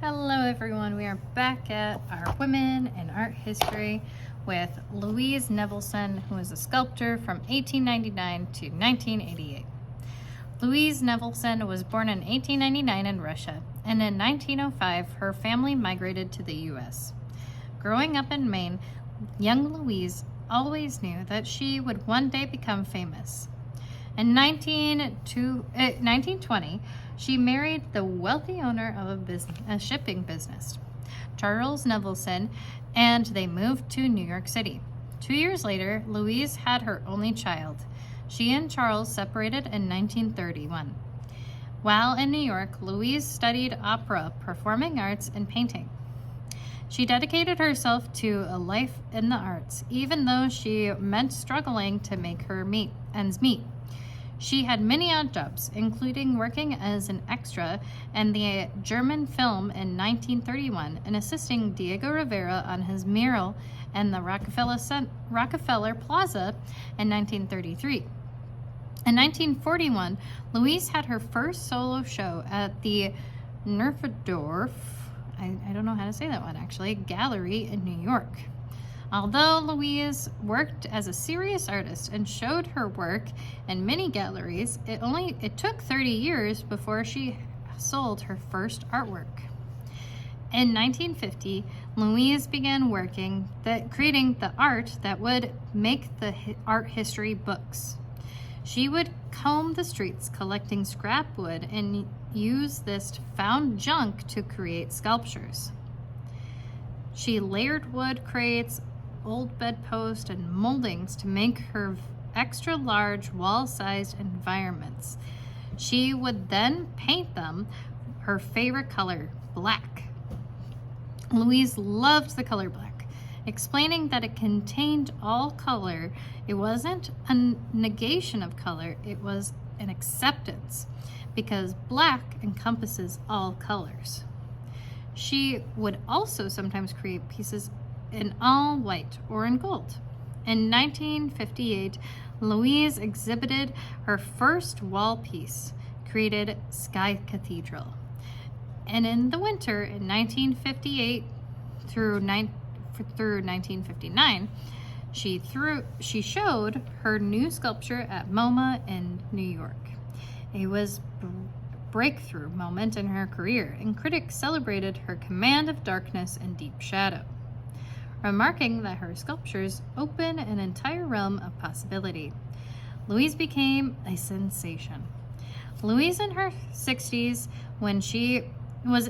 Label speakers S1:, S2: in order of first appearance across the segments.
S1: Hello everyone, we are back at our Women in Art History with Louise Nevelson, who is a sculptor from 1899 to 1988. Louise Nevelson was born in 1899 in Russia, and in 1905 her family migrated to the US. Growing up in Maine, young Louise always knew that she would one day become famous. In 1920, she married the wealthy owner of a shipping business, Charles Nevelson, and they moved to New York City. 2 years later, Louise had her only child. She and Charles separated in 1931. While in New York, Louise studied opera, performing arts, and painting. She dedicated herself to a life in the arts, even though she meant struggling to make her ends meet. She had many odd jobs, including working as an extra in the German film in 1931 and assisting Diego Rivera on his mural in the Rockefeller Plaza in 1933. In 1941, Louise had her first solo show at the Nerfendorf, I don't know how to say that one actually, gallery in New York. Although Louise worked as a serious artist and showed her work in many galleries, it took 30 years before she sold her first artwork. In 1950, Louise began creating the art that would make the art history books. She would comb the streets collecting scrap wood and use this found junk to create sculptures. She layered wood crates, old bedposts, and moldings to make her extra large wall-sized environments. She would then paint them her favorite color, black. Louise loved the color black, explaining that it contained all color. It wasn't a negation of color, it was an acceptance, because black encompasses all colors. She would also sometimes create pieces in all white or in gold. In 1958, Louise exhibited her first wall piece, created Sky Cathedral. And in the winter in 1958 through 1959, she showed her new sculpture at MoMA in New York. It was a breakthrough moment in her career, and critics celebrated her command of darkness and deep shadow, remarking that her sculptures open an entire realm of possibility. Louise became a sensation. Louise in her 60s when she was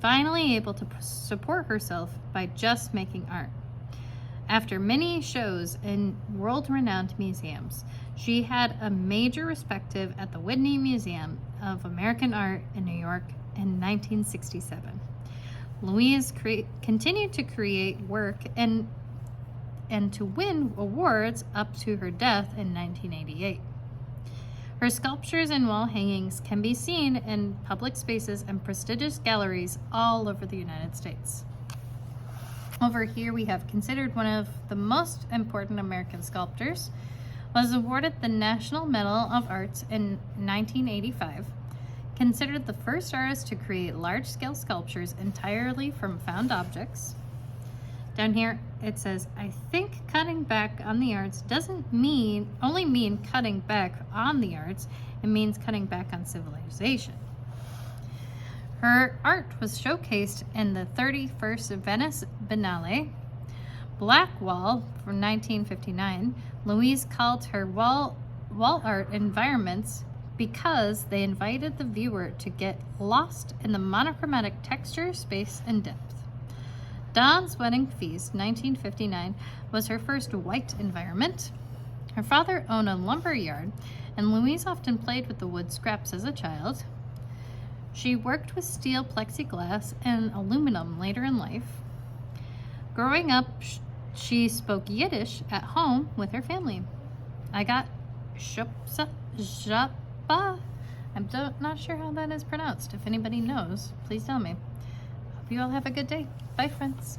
S1: finally able to support herself by just making art. After many shows in world-renowned museums, she had a major perspective at the Whitney Museum of American Art in New York in 1967. Louise continued to create work and to win awards up to her death in 1988. Her sculptures and wall hangings can be seen in public spaces and prestigious galleries all over the United States. Over here we have considered one of the most important American sculptors, was awarded the National Medal of Arts in 1985, considered the first artist to create large-scale sculptures entirely from found objects. Down here it says, I think cutting back on the arts doesn't only mean cutting back on the arts, it means cutting back on civilization. Her art was showcased in the 31st Venice Biennale. Black Wall from 1959, Louise called her wall art environments because they invited the viewer to get lost in the monochromatic texture, space, and depth. Dawn's Wedding Feast, 1959, was her first white environment. Her father owned a lumber yard, and Louise often played with the wood scraps as a child. She worked with steel plexiglass and aluminum later in life. Growing up, she spoke Yiddish at home with her family. I got Shopsa. I'm not sure how that is pronounced. If anybody knows, please tell me. Hope you all have a good day. Bye, friends.